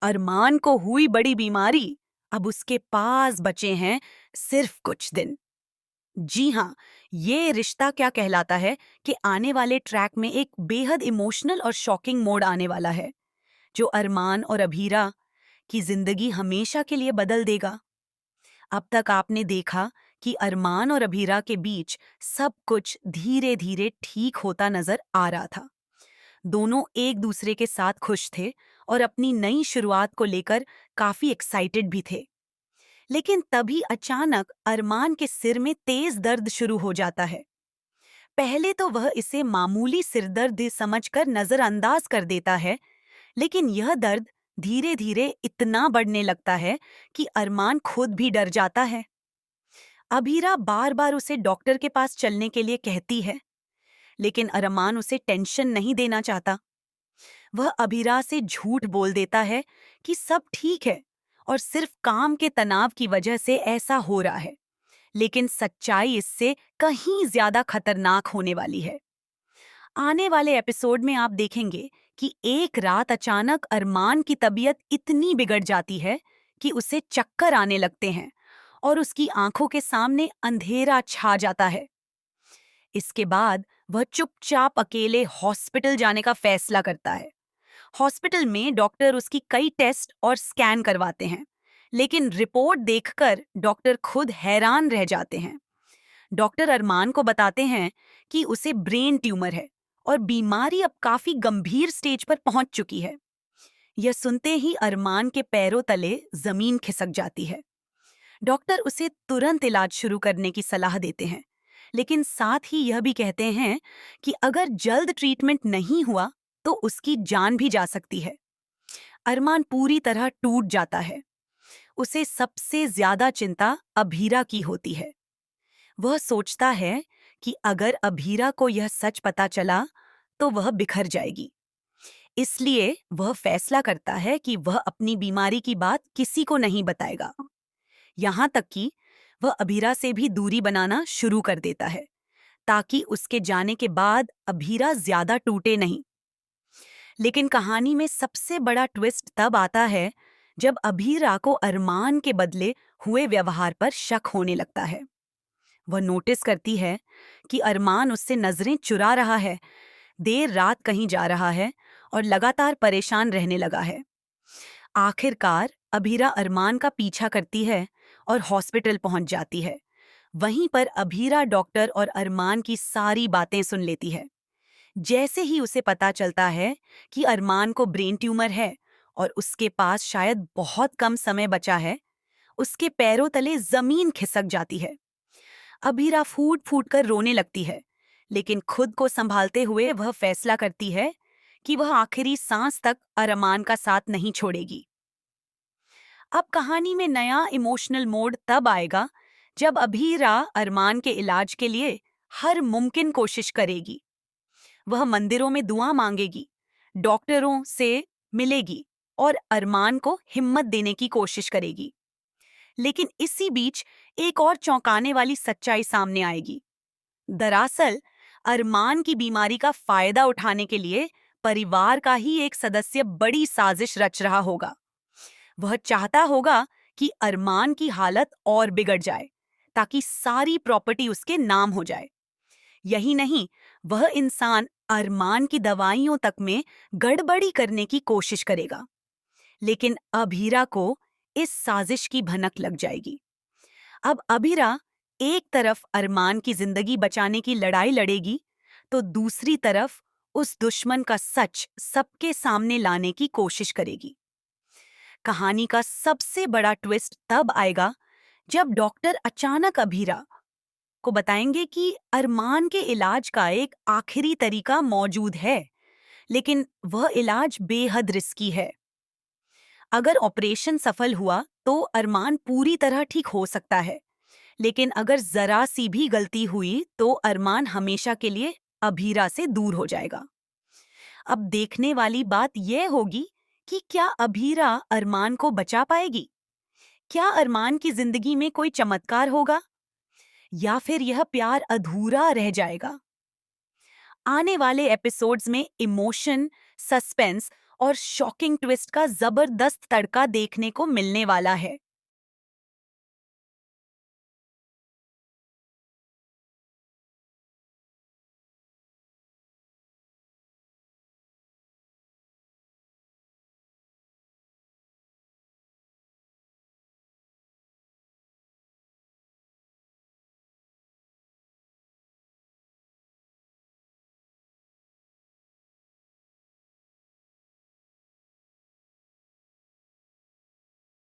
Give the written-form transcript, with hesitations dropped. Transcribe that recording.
अरमान को हुई बड़ी बीमारी। अब उसके पास बचे हैं सिर्फ कुछ दिन। जी हाँ, ये रिश्ता क्या कहलाता है कि आने वाले ट्रैक में एक बेहद इमोशनल और शॉकिंग मोड़ आने वाला है, जो अरमान और अभीरा की जिंदगी हमेशा के लिए बदल देगा। अब तक आपने देखा कि अरमान और अभीरा के बीच सब कुछ धीरे धीरे ठीक होता नजर आ रहा था। दोनों एक दूसरे के साथ खुश थे और अपनी नई शुरुआत को लेकर काफी एक्साइटेड भी थे। लेकिन तभी अचानक अरमान के सिर में तेज दर्द शुरू हो जाता है। पहले तो वह इसे मामूली सिरदर्द समझकर नजरअंदाज कर देता है, लेकिन यह दर्द धीरे धीरे इतना बढ़ने लगता है कि अरमान खुद भी डर जाता है। अभीरा बार बार उसे डॉक्टर के पास चलने के लिए कहती है, लेकिन अरमान उसे टेंशन नहीं देना चाहता। वह अभीरा से झूठ बोल देता है कि सब ठीक है और सिर्फ काम के तनाव की वजह से ऐसा हो रहा है, लेकिन सच्चाई इससे कहीं ज्यादा खतरनाक होने वाली है। आने वाले एपिसोड में आप देखेंगे कि एक रात अचानक अरमान की तबीयत इतनी बिगड़ जाती है कि उसे चक्कर आने लगते हैं और उसकी आंखों के सामने अंधेरा छा जाता है। इसके बाद वह चुपचाप अकेले हॉस्पिटल जाने का फैसला करता है। हॉस्पिटल में डॉक्टर उसकी कई टेस्ट और स्कैन करवाते हैं, लेकिन रिपोर्ट देखकर डॉक्टर खुद हैरान रह जाते हैं। डॉक्टर अरमान को बताते हैं कि उसे ब्रेन ट्यूमर है और बीमारी अब काफी गंभीर स्टेज पर पहुंच चुकी है। यह सुनते ही अरमान के पैरों तले जमीन खिसक जाती है। डॉक्टर उसे तुरंत इलाज शुरू करने की सलाह देते हैं, लेकिन साथ ही यह भी कहते हैं कि अगर जल्द ट्रीटमेंट नहीं हुआ तो उसकी जान भी जा सकती है। अरमान पूरी तरह टूट जाता है। उसे सबसे ज्यादा चिंता अभीरा की होती है। वह सोचता है कि अगर अभीरा को यह सच पता चला तो वह बिखर जाएगी। इसलिए वह फैसला करता है कि वह अपनी बीमारी की बात किसी को नहीं बताएगा। यहाँ तक कि वह अभीरा से भी दूरी बनाना शुरू कर देता है, ताकि उसके जाने के बाद अभीरा ज्यादा टूटे नहीं। लेकिन कहानी में सबसे बड़ा ट्विस्ट तब आता है जब अभीरा को अरमान के बदले हुए व्यवहार पर शक होने लगता है। वह नोटिस करती है कि अरमान उससे नजरें चुरा रहा है, देर रात कहीं जा रहा है और लगातार परेशान रहने लगा है। आखिरकार अभीरा अरमान का पीछा करती है और हॉस्पिटल पहुंच जाती है। वहीं पर अभीरा डॉक्टर और अरमान की सारी बातें सुन लेती है। जैसे ही उसे पता चलता है कि अरमान को ब्रेन ट्यूमर है और उसके पास शायद बहुत कम समय बचा है, उसके पैरों तले जमीन खिसक जाती है। अभीरा फूट फूट कर रोने लगती है, लेकिन खुद को संभालते हुए वह फैसला करती है कि वह आखिरी सांस तक अरमान का साथ नहीं छोड़ेगी। अब कहानी में नया इमोशनल मोड तब आएगा जब अभीरा अरमान के इलाज के लिए हर मुमकिन कोशिश करेगी। वह मंदिरों में दुआ मांगेगी, डॉक्टरों से मिलेगी और अरमान को हिम्मत देने की कोशिश करेगी। लेकिन इसी बीच एक और चौंकाने वाली सच्चाई सामने आएगी। दरअसल अरमान की बीमारी का फायदा उठाने के लिए परिवार का ही एक सदस्य बड़ी साजिश रच रहा होगा। वह चाहता होगा कि अरमान की हालत और बिगड़ जाए, ताकि सारी प्रॉपर्टी उसके नाम हो जाए। यही नहीं, वह इंसान अरमान की दवाइयों तक में गड़बड़ी करने की कोशिश करेगा। लेकिन अभीरा को इस साजिश की भनक लग जाएगी। अब अभीरा एक तरफ अरमान की जिंदगी बचाने की लड़ाई लड़ेगी, तो दूसरी तरफ उस दुश्मन का सच सबके सामने लाने की कोशिश करेगी। कहानी का सबसे बड़ा ट्विस्ट तब आएगा जब डॉक्टर अचानक अभीरा को बताएंगे कि अरमान के इलाज का एक आखिरी तरीका मौजूद है, लेकिन वह इलाज बेहद रिस्की है। अगर ऑपरेशन सफल हुआ तो अरमान पूरी तरह ठीक हो सकता है, लेकिन अगर जरा सी भी गलती हुई तो अरमान हमेशा के लिए अभीरा से दूर हो जाएगा। अब देखने वाली बात यह होगी कि क्या अभीरा अरमान को बचा पाएगी? क्या अरमान की जिंदगी में कोई चमत्कार होगा, या फिर यह प्यार अधूरा रह जाएगा? आने वाले एपिसोड्स में इमोशन, सस्पेंस और शॉकिंग ट्विस्ट का जबरदस्त तड़का देखने को मिलने वाला है।